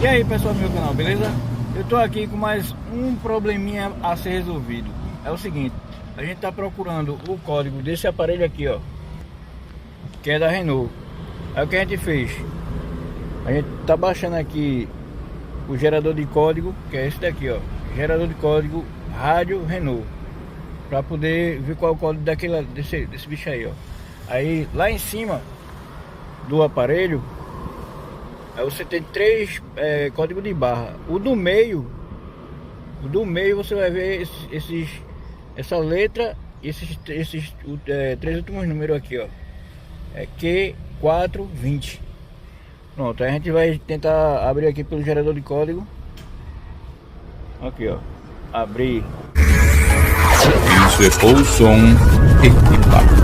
E aí pessoal do meu canal, beleza? Eu tô aqui com mais um probleminha a ser resolvido. É o seguinte, a gente tá procurando o código desse aparelho aqui, ó, que é da Renault. Aí o que a gente fez? A gente tá baixando aqui o gerador de código, que é esse daqui, ó, gerador de código rádio Renault, pra poder ver qual é o código desse bicho aí, ó. Aí lá em cima do aparelho, aí você tem três códigos de barra. O do meio você vai ver essa letra, esses três últimos números aqui, ó. É Q420. Pronto, aí a gente vai tentar abrir aqui pelo gerador de código. Aqui, ó. Abrir. Isso é som equipado.